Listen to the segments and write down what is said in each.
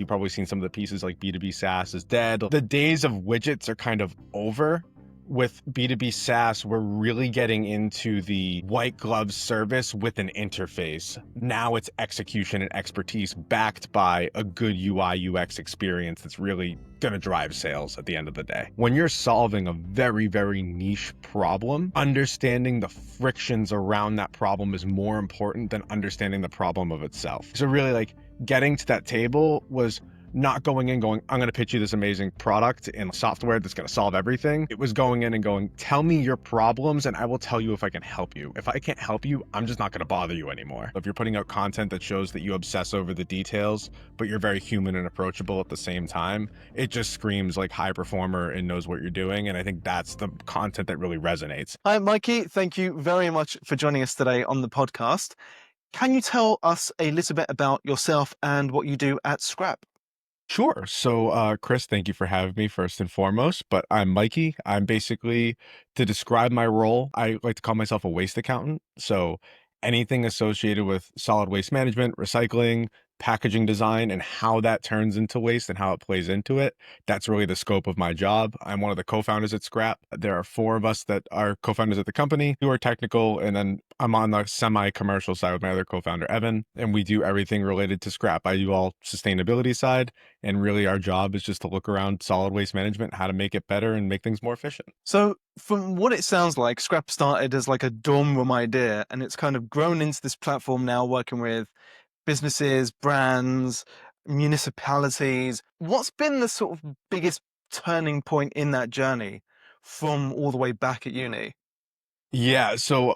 You've probably seen some of the pieces like B2B SaaS is dead. The days of widgets are kind of over. With B2B SaaS, we're really getting into the white glove service with an interface. Now it's execution and expertise backed by a good UI UX experience that's really going to drive sales at the end of the day. When you're solving a very, very niche problem, understanding the frictions around that problem is more important than understanding the problem of itself. So really, like, getting to that table was not going in going, I'm going to pitch you this amazing product and software that's going to solve everything. It was going in and going, tell me your problems and I will tell you if I can help you. If I can't help you, I'm just not going to bother you anymore. If you're putting out content that shows that you obsess over the details, but you're very human and approachable at the same time, it just screams like high performer and knows what you're doing. And I think that's the content that really resonates. Hi, Mikey. Thank you very much for joining us today on the podcast. Can you tell us a little bit about yourself and what you do at Scrapp? Sure. So, Chris, thank you for having me first and foremost. But I'm Mikey. I'm basically, to describe my role, I like to call myself a waste accountant. So, anything associated with solid waste management, recycling, packaging design, and how that turns into waste and how it plays into it, that's really the scope of my job. I'm one of the co-founders at Scrap. There are four of us that are co-founders at the company who are technical, and then I'm on the semi-commercial side with my other co-founder, Evan, and we do everything related to Scrap. I do all sustainability side. And really, our job is just to look around solid waste management, how to make it better and make things more efficient. So, from what it sounds like, Scrap started as like a dorm room idea, and it's kind of grown into this platform now, working with businesses, brands, municipalities. What's been the sort of biggest turning point in that journey from all the way back at uni? Yeah, so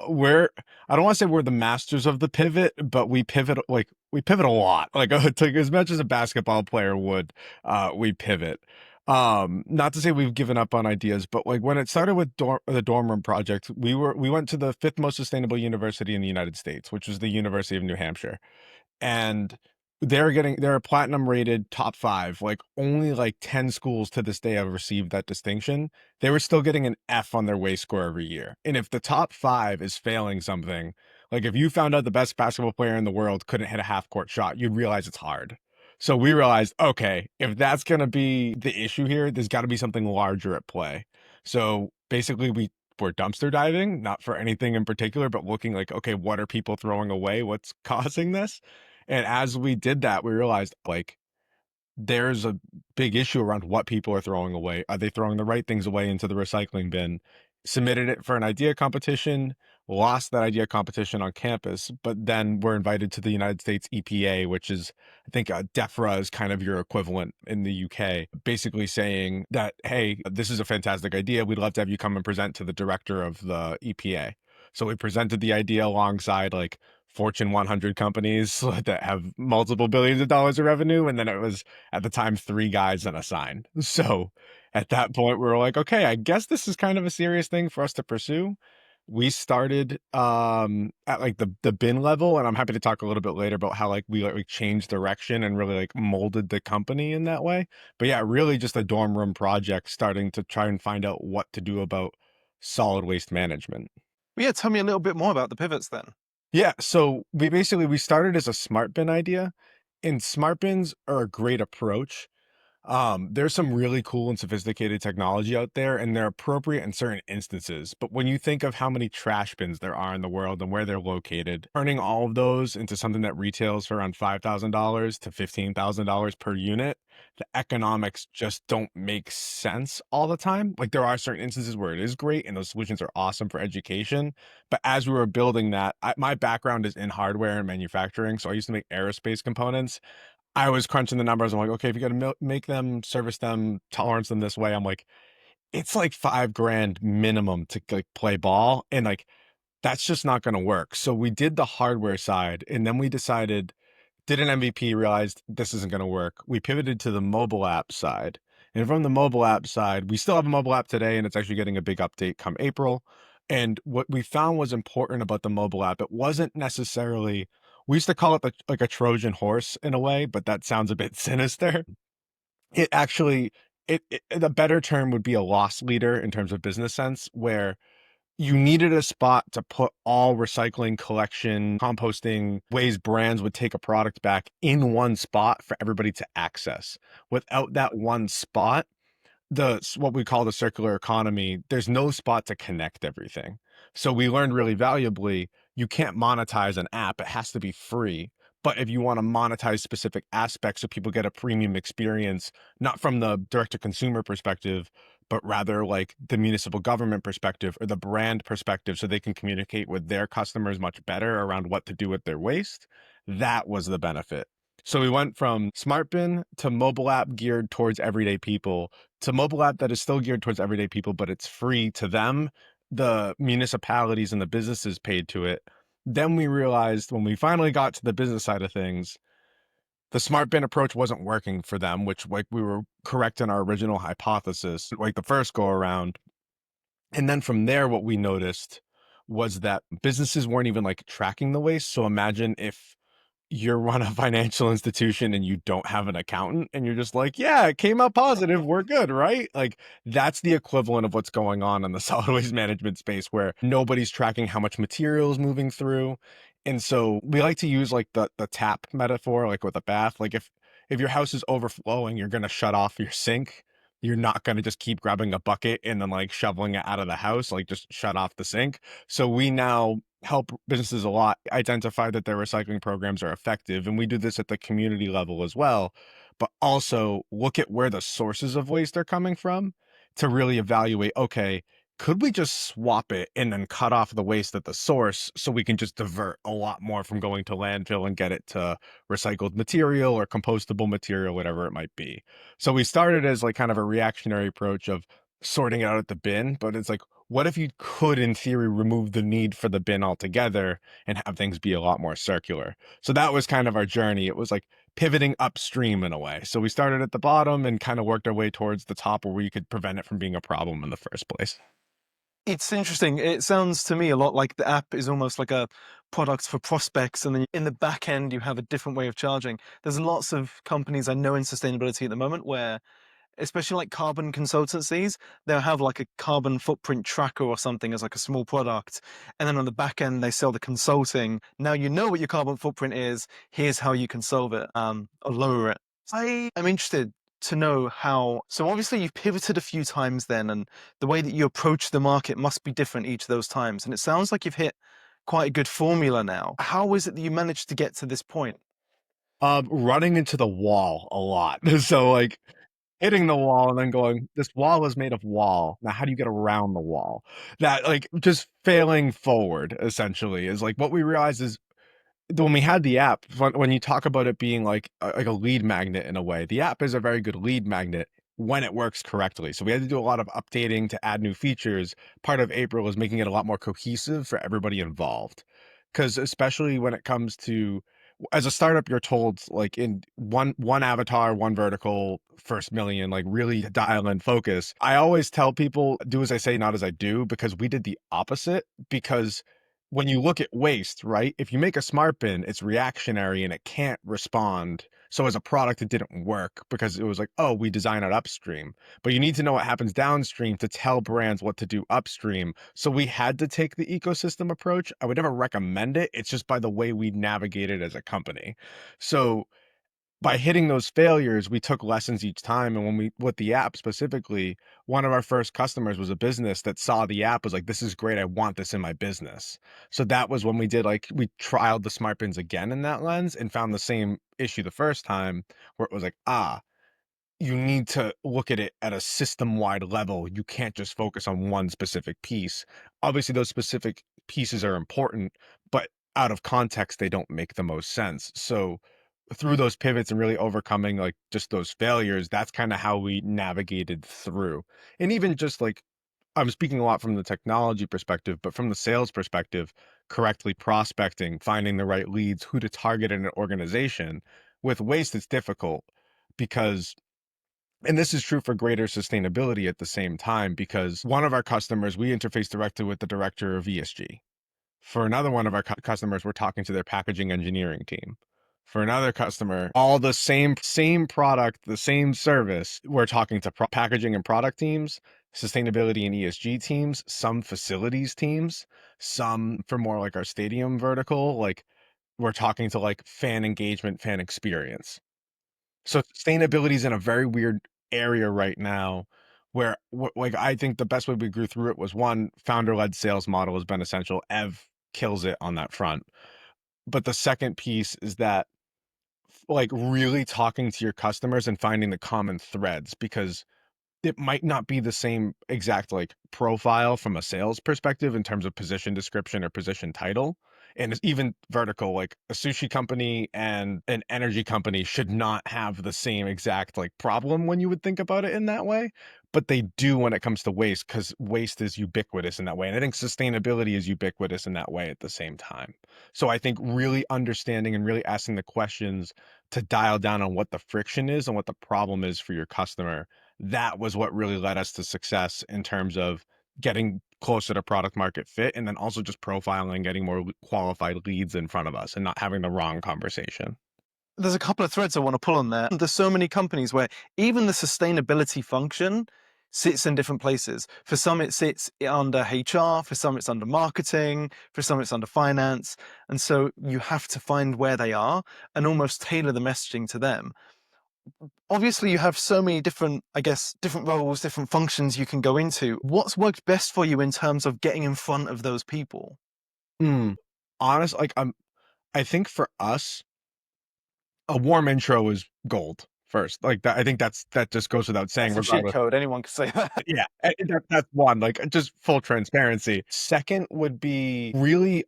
I don't want to say we're the masters of the pivot, but we pivot a lot. Like it's like as much as a basketball player would, we pivot. Not to say we've given up on ideas, but like when it started with the dorm room project, we went to the fifth most sustainable university in the United States, which was the University of New Hampshire. And they're a platinum rated top 5. Like only like 10 schools to this day have received that distinction. They were still getting an F on their waste score every year. And if the top 5 is failing something, like if you found out the best basketball player in the world couldn't hit a half court shot, you'd realize it's hard. So we realized, okay, if that's going to be the issue here, there's got to be something larger at play. So basically we're dumpster diving, not for anything in particular, but looking like, okay, what are people throwing away? What's causing this? And as we did that, we realized like there's a big issue around what people are throwing away. Are they throwing the right things away into the recycling bin? Submitted it for an idea competition, lost that idea competition on campus, but then we're invited to the United States EPA, which is, I think, DEFRA is kind of your equivalent in the UK, basically saying that, hey, this is a fantastic idea. We'd love to have you come and present to the director of the EPA. So we presented the idea alongside like Fortune 100 companies that have multiple billions of dollars of revenue. And then it was at the time 3 guys and a sign. So at that point, we were like, okay, I guess this is kind of a serious thing for us to pursue. We started at like the bin level, and I'm happy to talk a little bit later about how like we like changed direction and really like molded the company in that way. But yeah, really just a dorm room project starting to try and find out what to do about solid waste management. Well, yeah, tell me a little bit more about the pivots then. Yeah, so we started as a smart bin idea, and smart bins are a great approach. There's some really cool and sophisticated technology out there, and they're appropriate in certain instances. But when you think of how many trash bins there are in the world and where they're located, turning all of those into something that retails for around $5,000 to $15,000 per unit, the economics just don't make sense all the time. Like there are certain instances where it is great and those solutions are awesome for education. But as we were building that, my background is in hardware and manufacturing. So I used to make aerospace components. I was crunching the numbers. I'm like, okay, if you got to make them, service them, tolerance them this way, I'm like, it's like 5 grand minimum to like play ball. And like, that's just not going to work. So we did the hardware side and then we decided, did an MVP, realized this isn't going to work. We pivoted to the mobile app side. And from the mobile app side, we still have a mobile app today and it's actually getting a big update come April. And what we found was important about the mobile app, it wasn't necessarily, we used to call it like a Trojan horse in a way, but that sounds a bit sinister. It actually, the better term would be a loss leader in terms of business sense, where you needed a spot to put all recycling, collection, composting ways brands would take a product back in one spot for everybody to access. Without that one spot, the what we call the circular economy, there's no spot to connect everything. So we learned really valuably, you can't monetize an app, it has to be free. But if you want to monetize specific aspects so people get a premium experience, not from the direct to consumer perspective, but rather like the municipal government perspective or the brand perspective, so they can communicate with their customers much better around what to do with their waste, that was the benefit. So we went from smart bin to mobile app geared towards everyday people to mobile app that is still geared towards everyday people, but it's free to them. The municipalities and the businesses paid to it. Then we realized when we finally got to the business side of things, the smart bin approach wasn't working for them, which like we were correct in our original hypothesis, like the first go around. And then from there, what we noticed was that businesses weren't even like tracking the waste. So imagine if you run a financial institution and you don't have an accountant and you're just like, yeah, it came out positive, we're good, right? Like that's the equivalent of what's going on in the solid waste management space where nobody's tracking how much material is moving through. And so we like to use like the tap metaphor, like with a bath. Like if your house is overflowing, you're gonna shut off your sink. You're not gonna just keep grabbing a bucket and then like shoveling it out of the house, like just shut off the sink. So we now help businesses a lot identify that their recycling programs are effective. And we do this at the community level as well, but also look at where the sources of waste are coming from to really evaluate, okay, could we just swap it and then cut off the waste at the source so we can just divert a lot more from going to landfill and get it to recycled material or compostable material, whatever it might be. So we started as like kind of a reactionary approach of sorting it out at the bin, but it's like, what if you could, in theory, remove the need for the bin altogether and have things be a lot more circular? So that was kind of our journey. It was like pivoting upstream in a way. So we started at the bottom and kind of worked our way towards the top where we could prevent it from being a problem in the first place. It's interesting. It sounds to me a lot like the app is almost like a product for prospects, and then in the back end, you have a different way of charging. There's lots of companies I know in sustainability at the moment where, especially like carbon consultancies, they'll have like a carbon footprint tracker or something as like a small product. And then on the back end, they sell the consulting. Now you know what your carbon footprint is. Here's how you can solve it, or lower it. I am interested to know how. So obviously you've pivoted a few times then, and the way that you approach the market must be different each of those times. And it sounds like you've hit quite a good formula now. How is it that you managed to get to this point? Running into the wall a lot. So like hitting the wall and then going, this wall is made of wall. Now, how do you get around the wall? That like just failing forward essentially is like what we realized is when we had the app, when you talk about it being like a lead magnet in a way, the app is a very good lead magnet when it works correctly. So we had to do a lot of updating to add new features. Part of April is making it a lot more cohesive for everybody involved. Because especially when it comes to as a startup, you're told like in one avatar, one vertical, first million, like really dial in focus. I always tell people do as I say, not as I do, because we did the opposite. Because when you look at waste, right? If you make a smart bin, it's reactionary and it can't respond. So as a product, it didn't work because it was like, oh, we design it upstream. But you need to know what happens downstream to tell brands what to do upstream. So we had to take the ecosystem approach. I would never recommend it. It's just by the way we navigate it as a company. So by hitting those failures, we took lessons each time. And when we, with the app specifically, one of our first customers was a business that saw the app, was like, this is great. I want this in my business. So that was when we did like, we trialed the smart bins again in that lens and found the same issue the first time where it was like, you need to look at it at a system wide level. You can't just focus on one specific piece. Obviously, those specific pieces are important, but out of context, they don't make the most sense. So, through those pivots and really overcoming like just those failures, that's kind of how we navigated through. And even just like, I'm speaking a lot from the technology perspective, but from the sales perspective, correctly prospecting, finding the right leads, who to target in an organization. With waste, it's difficult because and this is true for greater sustainability at the same time, because one of our customers, we interface directly with the director of ESG. For another one of our customers, we're talking to their packaging engineering team. For another customer, all the same product, the same service, we're talking to packaging and product teams. sustainability and ESG teams, some facilities teams, some for more like our stadium vertical, like we're talking to like fan engagement, fan experience. So sustainability is in a very weird area right now where like I think the best way we grew through it was one, founder-led sales model has been essential. Ev kills it on that front. But the second piece is that like really talking to your customers and finding the common threads because it might not be the same exact like profile from a sales perspective in terms of position description or position title. And it's even vertical, like a sushi company and an energy company should not have the same exact like problem when you would think about it in that way. But they do when it comes to waste because waste is ubiquitous in that way. And I think sustainability is ubiquitous in that way at the same time. So I think really understanding and really asking the questions to dial down on what the friction is and what the problem is for your customer, that was what really led us to success in terms of getting closer to product market fit and then also just profiling and getting more qualified leads in front of us and not having the wrong conversation. There's a couple of threads I want to pull on there. There's so many companies where even the sustainability function sits in different places. For some, it sits under HR, for some, it's under marketing, for some, it's under finance. And so you have to find where they are and almost tailor the messaging to them. Obviously, you have so many different, I guess, different roles, different functions you can go into. What's worked best for you in terms of getting in front of those people? Mm. Honest, like I think for us, a warm intro is gold first. Like that, I think that just goes without saying, That's a cheat regardless. code. Anyone can say that. Yeah, that's one, like, just full transparency. Second would be really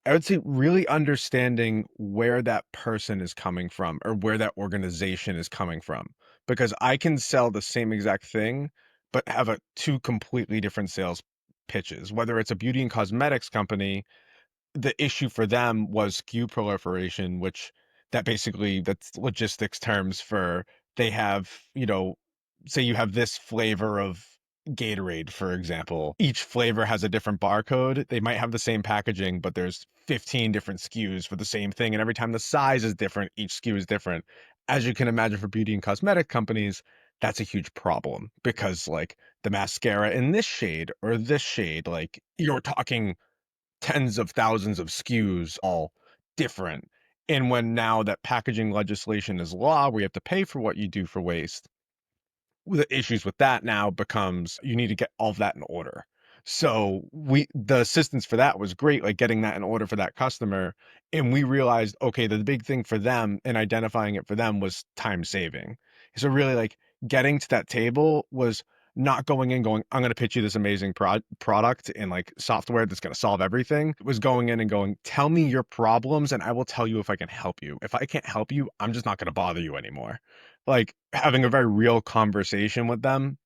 I would say really understanding where that person is coming from or where that organization is coming from, because I can sell the same exact thing, but have a 2 completely different sales pitches. Whether it's a beauty and cosmetics company, the issue for them was SKU proliferation, which that's logistics terms for they have, say you have this flavor of Gatorade, for example. Each flavor has a different barcode. They might have the same packaging, but there's 15 different SKUs for the same thing. And every time the size is different, each SKU is different. As you can imagine, for beauty and cosmetic companies, that's a huge problem because, like, the mascara in this shade or this shade, like, you're talking tens of thousands of SKUs, all different. And when now that packaging legislation is law, where you have to pay for what you do for waste, the issues with that now becomes you need to get all of that in order. So the assistance for that was great, like getting that in order for that customer. And we realized, okay, the big thing for them and identifying it for them was time saving. So really like getting to that table was not going in going, I'm going to pitch you this amazing product and like software that's going to solve everything. It was going in and going, tell me your problems and I will tell you if I can help you. If I can't help you, I'm just not going to bother you anymore. Like having a very real conversation with them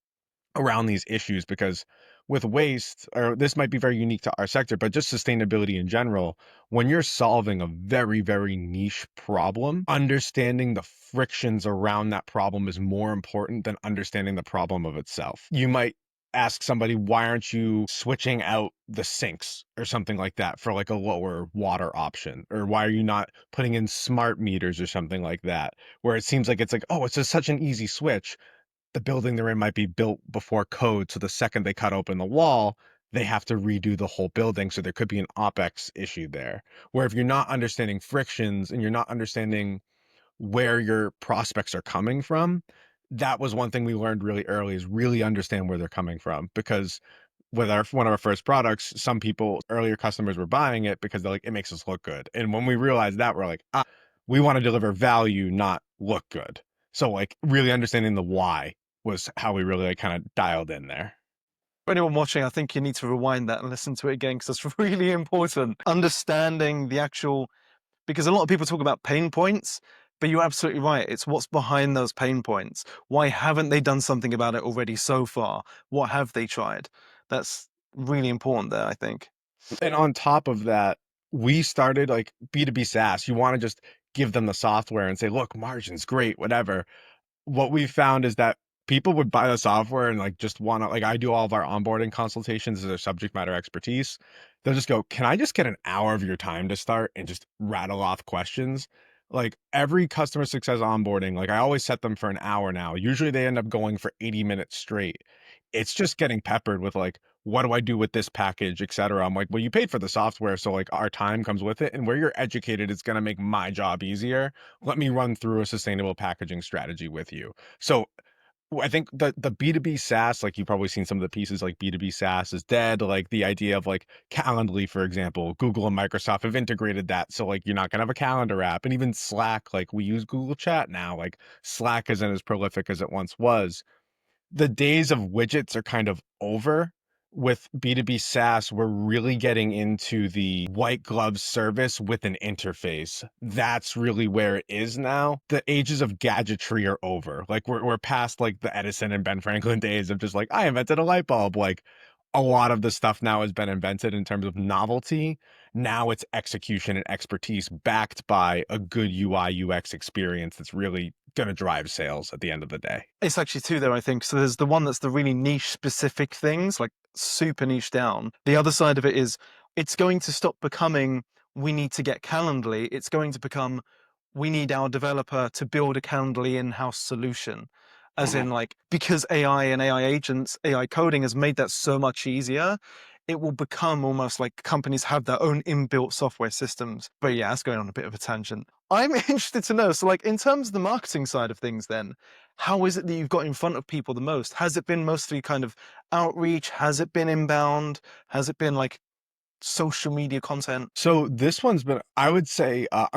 around these issues because with waste, or this might be very unique to our sector, but just sustainability in general, when you're solving a very, very niche problem, understanding the frictions around that problem is more important than understanding the problem of itself. You might ask somebody, why aren't you switching out the sinks or something like that for like a lower water option? Or why are you not putting in smart meters or something like that? Where it seems like it's like, oh, it's just such an easy switch. The building they're in might be built before code. So the second they cut open the wall, they have to redo the whole building. So there could be an OpEx issue there. Where if you're not understanding frictions and you're not understanding where your prospects are coming from, that was one thing we learned really early is really understand where they're coming from. Because with one of our first products, some people, earlier customers were buying it because they're like, it makes us look good. And when we realized that, we're like, we want to deliver value, not look good. So like really understanding the why was how we really like kind of dialed in there. For anyone watching, I think you need to rewind that and listen to it again because it's really important. Understanding the actual, because a lot of people talk about pain points, but you're absolutely right. It's what's behind those pain points. Why haven't they done something about it already so far? What have they tried? That's really important there, I think. And on top of that, we started like B2B SaaS. You want to just give them the software and say, look, margin's great, whatever. What we found is that people would buy the software and like just want to like I do all of our onboarding consultations as a subject matter expertise. They'll just go, "Can I just get an hour of your time to start and just rattle off questions?" Like every customer success onboarding, like I always set them for an hour now. Usually they end up going for 80 minutes straight. it's just getting peppered with like, what do I do with this package, et cetera. I'm like, well, you paid for the software, so like our time comes with it. And where you're educated, it's going to make my job easier. Let me run through a sustainable packaging strategy with you. So I think the B2B SaaS, like you've probably seen some of the pieces like B2B SaaS is dead. Like the idea of like Calendly, for example, Google and Microsoft have integrated that. So like you're not gonna have a calendar app. And even Slack, like we use Google Chat now. Like Slack isn't as prolific as it once was. The days of widgets are kind of over. With B2B SaaS, we're really getting into the white glove service with an interface. That's really where it is now. The ages of gadgetry are over. Like we're past like the Edison and Ben Franklin days of just like, I invented a light bulb. Like a lot of the stuff now has been invented in terms of novelty. Now it's execution and expertise backed by a good UI UX experience that's really going to drive sales at the end of the day. It's actually two there, I think. So there's the one that's the really niche specific things, like super niche down. The other side of it is it's going to stop becoming we need to get Calendly. It's going to become we need our developer to build a Calendly in-house solution. As Mhm. in, like, because AI and AI agents, AI coding has made that so much easier, it will become almost like companies have their own inbuilt software systems. But yeah, that's going on a bit of a tangent. I'm interested to know, so like in terms of the marketing side of things then, how is it that you've got in front of people the most? Has it been mostly kind of outreach? Has it been inbound? Has it been like social media content? So this one's been, I would say, I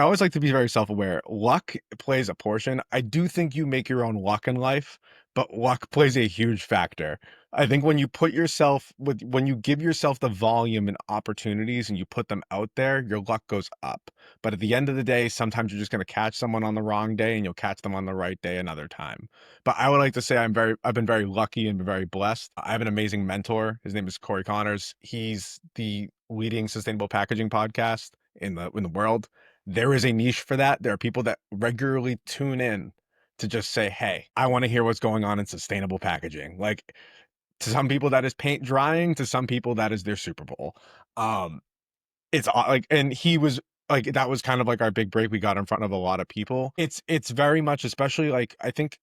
always like to be very self-aware. Luck plays a portion. I do think you make your own luck in life, but luck plays a huge factor. I think when you put yourself with when you give yourself the volume and opportunities and you put them out there, your luck goes up. But at the end of the day, sometimes you're just going to catch someone on the wrong day and you'll catch them on the right day another time. But I would like to say I've been very lucky and been very blessed. I have an amazing mentor. His name is Corey Connors. He's the leading sustainable packaging podcast in the world. There is a niche for that. There are people that regularly tune in to just say, hey, I want to hear what's going on in sustainable packaging. Like to some people that is paint drying, to some people that is their Super Bowl. Um, like, and he was like, that was kind of like our big break. We got in front of a lot of people. It's very much, especially like, I think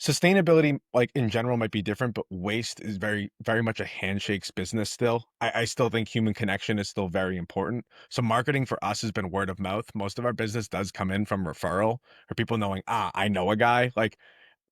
sustainability, like in general might be different, but waste is very much a handshakes business still. I still think human connection is still very important. So marketing for us has been word of mouth. Most of our business does come in from referral or people knowing, I know a guy. Like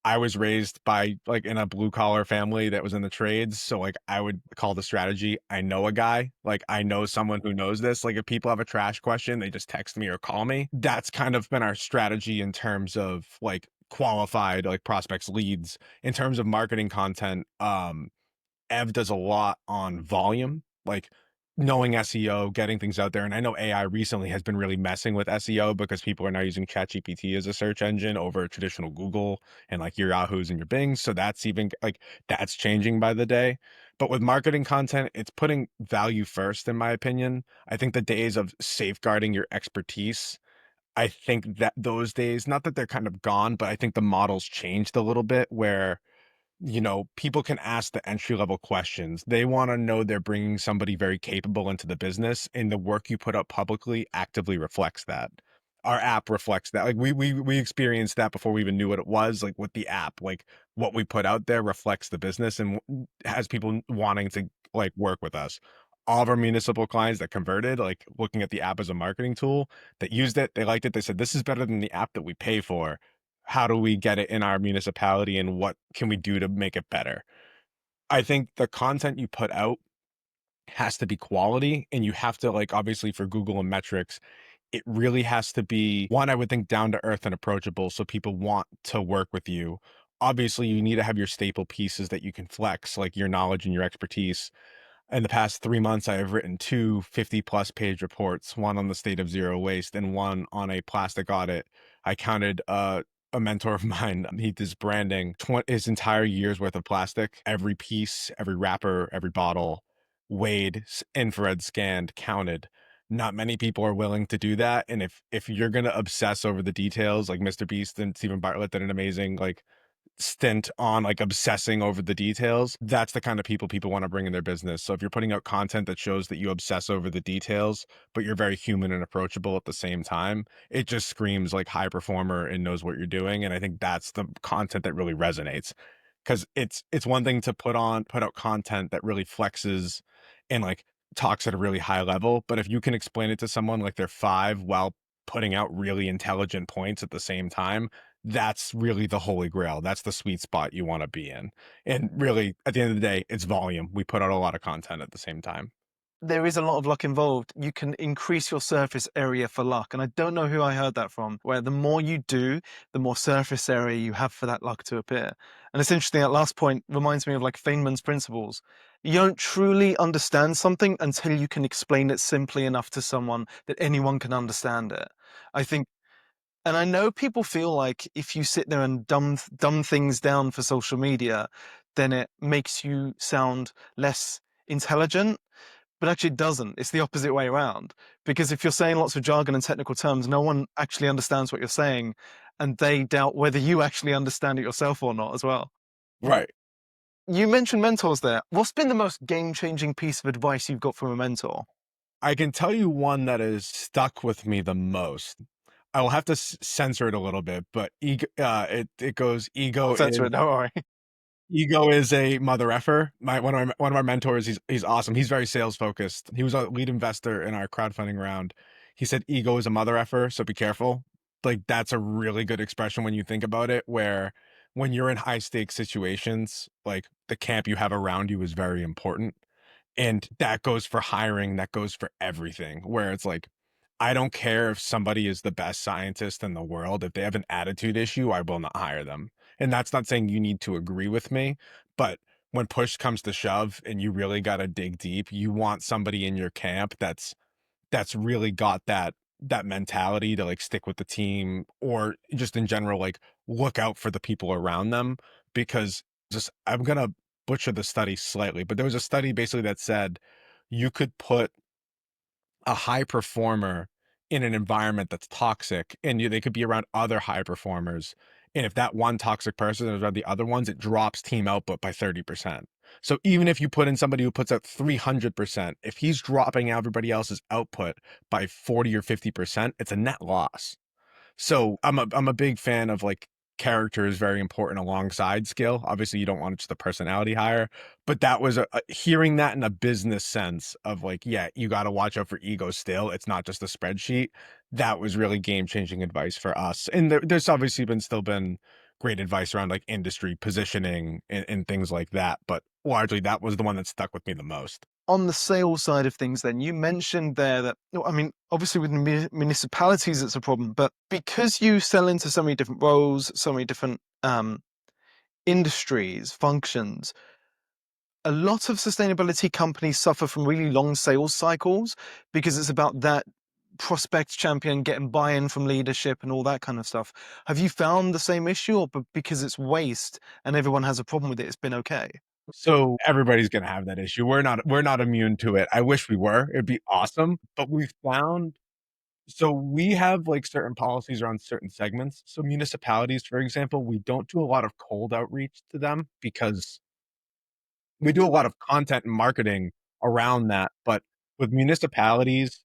I was raised by like in a blue collar family that was in the trades. So like I would call the strategy, I know a guy, like I know someone who knows this. Like if people have a trash question, they just text me or call me. That's kind of been our strategy in terms of like qualified like prospects leads. In terms of marketing content, Ev does a lot on volume, like knowing SEO, getting things out there. And I know AI recently has been really messing with SEO because people are now using ChatGPT as a search engine over traditional Google and like your Yahoos and your Bings. So that's even like that's changing by the day. But with marketing content, it's putting value first, in my opinion. I think the days of safeguarding your expertise, I think that those days, not that they're kind of gone, but I think the model's changed a little bit where people can ask the entry level questions. They want to know they're bringing somebody very capable into the business, and the work you put up publicly actively reflects that. Our app reflects that. Like we experienced that before we even knew what it was. Like with the app, like what we put out there reflects the business and has people wanting to like work with us. All of our municipal clients that converted, like looking at the app as a marketing tool, that used it, they liked it. They said, this is better than the app that we pay for. How do we get it in our municipality and what can we do to make it better? I think the content you put out has to be quality and you have to like obviously for Google and metrics, it really has to be one, I would think down to earth and approachable so people want to work with you. Obviously, you need to have your staple pieces that you can flex, like your knowledge and your expertise. In the past 3 months, I have written two 50+ page reports, one on the state of zero waste and one on a plastic audit. I counted a mentor of mine, he does branding, his entire year's worth of plastic, every piece, every wrapper, every bottle, weighed, infrared scanned, counted. Not many people are willing to do that. And if you're gonna obsess over the details, like Mr. Beast and Stephen Bartlett did an amazing like stint on like obsessing over the details, that's the kind of people want to bring in their business. So if you're putting out content that shows that you obsess over the details, but you're very human and approachable at the same time, it just screams like high performer and knows what you're doing. And I think that's the content that really resonates. because it's one thing to put out content that really flexes and like talks at a really high level, but if you can explain it to someone like they're five while putting out really intelligent points at the same time, that's really the holy grail. That's the sweet spot you want to be in. And really, at the end of the day, it's volume. We put out a lot of content at the same time. There is a lot of luck involved. You can increase your surface area for luck. And I don't know who I heard that from, where the more you do, the more surface area you have for that luck to appear. And it's interesting, that last point reminds me of like Feynman's principles. You don't truly understand something until you can explain it simply enough to someone that anyone can understand it. I think, and I know people feel like if you sit there and dumb things down for social media, then it makes you sound less intelligent, but actually it doesn't. It's the opposite way around. Because if you're saying lots of jargon and technical terms, no one actually understands what you're saying, and they doubt whether you actually understand it yourself or not as well. Right. You mentioned mentors there. What's been the most game-changing piece of advice you've got from a mentor? I can tell you one that has stuck with me the most. I will have to censor it a little bit, but it goes I'll censor it, don't worry. ego is a mother effer. One of our mentors, he's awesome. He's very sales focused. He was a lead investor in our crowdfunding round. He said ego is a mother effer, so be careful. Like that's a really good expression when you think about it, where when you're in high stakes situations, like the camp you have around you is very important. And that goes for hiring, that goes for everything, where it's like, I don't care if somebody is the best scientist in the world. If they have an attitude issue, I will not hire them. And that's not saying you need to agree with me, but when push comes to shove and you really got to dig deep, you want somebody in your camp that's really got that mentality to like stick with the team or just in general like look out for the people around them because just I'm going to butcher the study slightly, but there was a study basically that said you could put a high performer in an environment that's toxic and they could be around other high performers, and if that one toxic person is around the other ones, it drops team output by 30%. So even if you put in somebody who puts out 300%, if he's dropping everybody else's output by 40 or 50%, it's a net loss. So I'm a big fan of like character is very important alongside skill. Obviously, you don't want just a personality hire, but that was hearing that in a business sense of like, yeah, you got to watch out for ego still. It's not just a spreadsheet. That was really game changing advice for us. And there's obviously still been great advice around like industry positioning and things like that. But largely, that was the one that stuck with me the most. On the sales side of things, then, you mentioned there that, no, I mean, obviously with municipalities, it's a problem, but because you sell into so many different roles, so many different industries, functions, a lot of sustainability companies suffer from really long sales cycles because it's about that prospect champion getting buy-in from leadership and all that kind of stuff. Have you found the same issue, or because it's waste and everyone has a problem with it, it's been okay? So everybody's gonna have that issue. We're not immune to it. I wish we were. It'd be awesome. But we found so we have like certain policies around certain segments. So municipalities, for example, we don't do a lot of cold outreach to them because we do a lot of content and marketing around that, but with municipalities,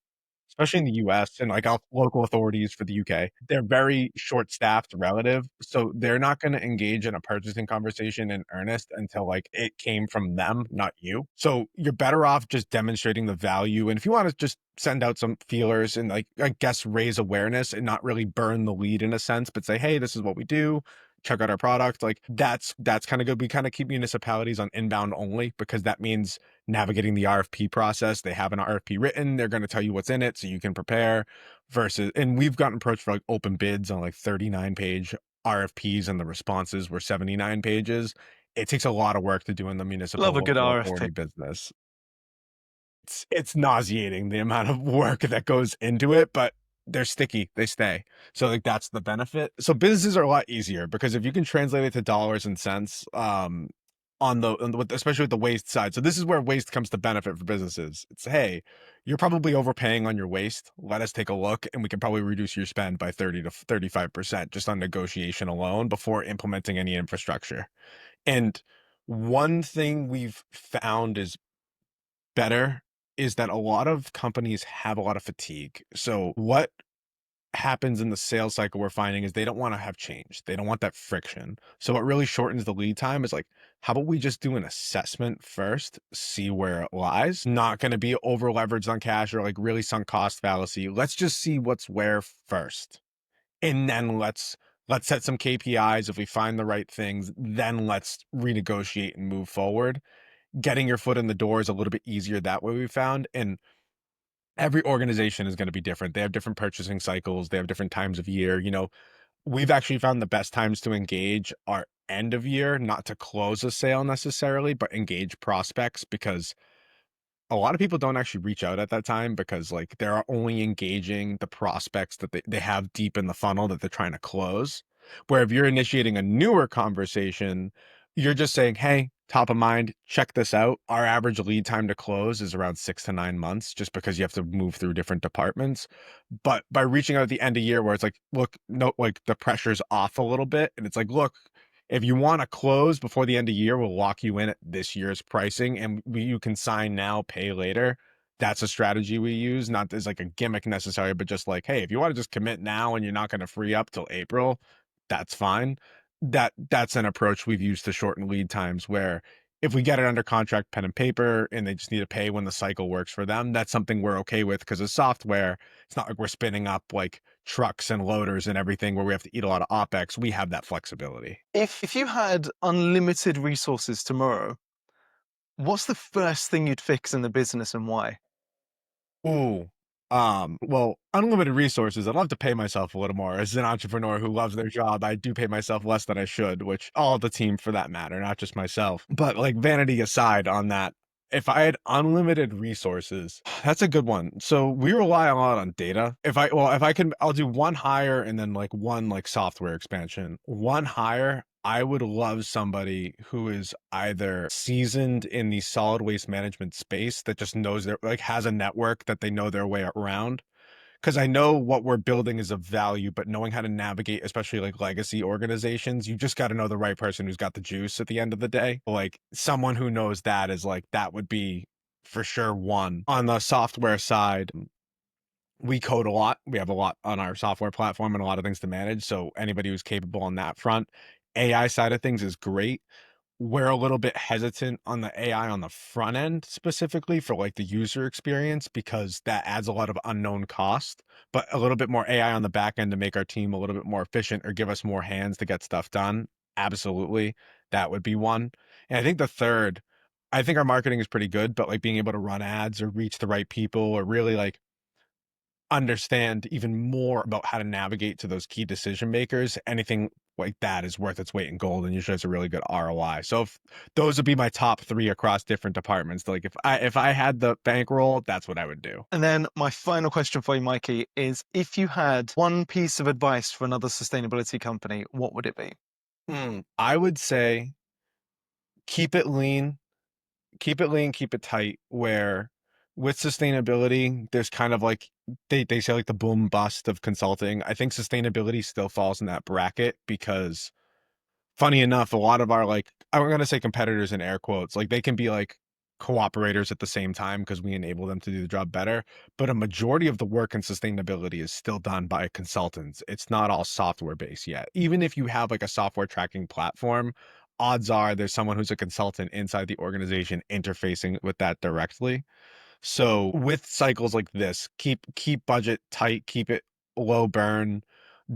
especially in the US and like local authorities for the UK, they're very short-staffed relative. So they're not going to engage in a purchasing conversation in earnest until like it came from them, not you. So you're better off just demonstrating the value. And if you want to just send out some feelers and like, I guess, raise awareness and not really burn the lead in a sense, but say, hey, this is what we do, check out our product. Like that's kind of good. We kind of keep municipalities on inbound only because that means navigating the RFP process. They have an RFP written, they're going to tell you what's in it so you can prepare versus, and we've gotten approached for like open bids on like 39-page RFPs and the responses were 79 pages. It takes a lot of work to do in the municipal Love a good local RFP. authority business. It's nauseating the amount of work that goes into it, but they're sticky, they stay. So like that's the benefit. So businesses are a lot easier because if you can translate it to dollars and cents, especially with the waste side. So this is where waste comes to benefit for businesses. It's, hey, you're probably overpaying on your waste. Let us take a look and we can probably reduce your spend by 30 to 35% just on negotiation alone before implementing any infrastructure. And one thing we've found is better is that a lot of companies have a lot of fatigue. So what happens in the sales cycle we're finding is they don't want to have change. They don't want that friction. So what really shortens the lead time is like, how about we just do an assessment first, see where it lies? Not going to be over leveraged on cash or like really sunk cost fallacy. Let's just see what's where first. And then let's set some KPIs. If we find the right things, then let's renegotiate and move forward. Getting your foot in the door is a little bit easier that way, we found. And every organization is going to be different. They have different purchasing cycles. They have different times of year. We've actually found the best times to engage are end of year, not to close a sale necessarily, but engage prospects, because a lot of people don't actually reach out at that time because like they're only engaging the prospects that they have deep in the funnel that they're trying to close. Where if you're initiating a newer conversation, you're just saying, hey, top of mind, check this out. Our average lead time to close is around 6 to 9 months, just because you have to move through different departments. But by reaching out at the end of year where it's like, look, no, like the pressure's off a little bit. And it's like, look, if you want to close before the end of year, we'll lock you in at this year's pricing, and you can sign now, pay later. That's a strategy we use, not as like a gimmick necessarily, but just like, hey, if you want to just commit now and you're not going to free up till April, that's fine. That's an approach we've used to shorten lead times, where if we get it under contract, pen and paper, and they just need to pay when the cycle works for them, that's something we're okay with, because as software, it's not like we're spinning up like trucks and loaders and everything where we have to eat a lot of OpEx. We have that flexibility. If you had unlimited resources tomorrow, what's the first thing you'd fix in the business and why? Ooh. Well, unlimited resources. I'd love to pay myself a little more. As an entrepreneur who loves their job, I do pay myself less than I should, which all the team for that matter, not just myself. But like vanity aside on that, if I had unlimited resources, that's a good one. So we rely a lot on data. If I can, I'll do one hire and then like one like software expansion. One hire, I would love somebody who is either seasoned in the solid waste management space that just knows their like has a network that they know their way around. Because I know what we're building is of value, but knowing how to navigate, especially like legacy organizations, you just got to know the right person who's got the juice at the end of the day. Like someone who knows that is like, that would be for sure one. On the software side, we code a lot. We have a lot on our software platform and a lot of things to manage. So anybody who's capable on that front, AI side of things is great. We're a little bit hesitant on the AI on the front end, specifically for like the user experience, because that adds a lot of unknown cost, but a little bit more AI on the back end to make our team a little bit more efficient or give us more hands to get stuff done. Absolutely. That would be one. And I think the third, I think our marketing is pretty good, but like being able to run ads or reach the right people or really like understand even more about how to navigate to those key decision makers, anything like that is worth its weight in gold and usually has a really good ROI. So if, those would be my top three across different departments. Like if I had the bankroll, that's what I would do. And then my final question for you, Mikey, is if you had one piece of advice for another sustainability company, what would it be? I would say keep it lean, keep it lean, keep it tight. Where with sustainability, there's kind of like they say like the boom bust of consulting. I think sustainability still falls in that bracket because funny enough, a lot of our like I'm gonna say competitors in air quotes, like they can be like cooperators at the same time because we enable them to do the job better. But a majority of the work in sustainability is still done by consultants. It's not all software based yet. Even if you have like a software tracking platform, odds are there's someone who's a consultant inside the organization interfacing with that directly. So with cycles like this, keep budget tight, keep it low burn,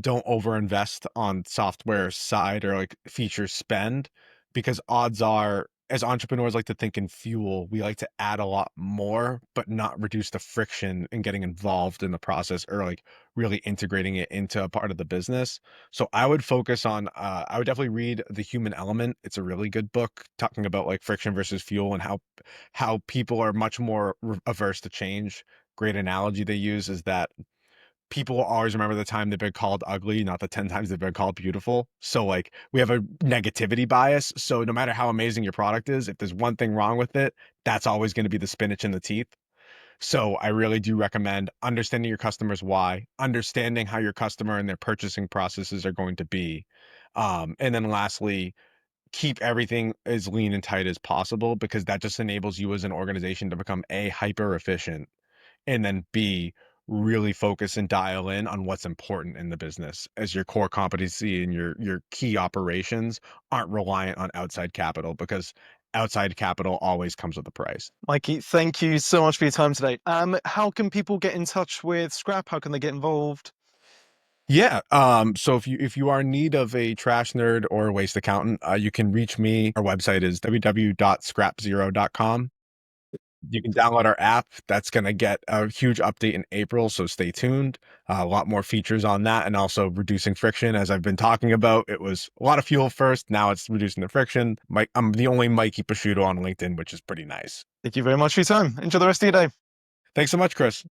don't overinvest on software side or like feature spend, because odds are as entrepreneurs like to think in fuel, we like to add a lot more but not reduce the friction in getting involved in the process or like really integrating it into a part of the business. So I would focus on I would definitely read The Human Element. It's a really good book talking about like friction versus fuel and how people are much more averse to change. Great analogy they use is that people will always remember the time they've been called ugly, not the 10 times they've been called beautiful. So like we have a negativity bias. So no matter how amazing your product is, if there's one thing wrong with it, that's always going to be the spinach in the teeth. So I really do recommend understanding your customers why, understanding how your customer and their purchasing processes are going to be. And then lastly, keep everything as lean and tight as possible, because that just enables you as an organization to become A, hyper efficient, and then B, really focus and dial in on what's important in the business as your core competency and your key operations aren't reliant on outside capital because outside capital always comes with a price. Mikey, thank you so much for your time today. How can people get in touch with Scrap? How can they get involved? Yeah. So if you are in need of a trash nerd or a waste accountant, you can reach me. Our website is www.scrapzero.com. You can download our app. That's going to get a huge update in April, so stay tuned. A lot more features on that, and also reducing friction, as I've been talking about. It was a lot of fuel first. Now it's reducing the friction. I'm the only Mikey Pasciuto on LinkedIn, which is pretty nice. Thank you very much for your time. Enjoy the rest of your day. Thanks so much, Chris.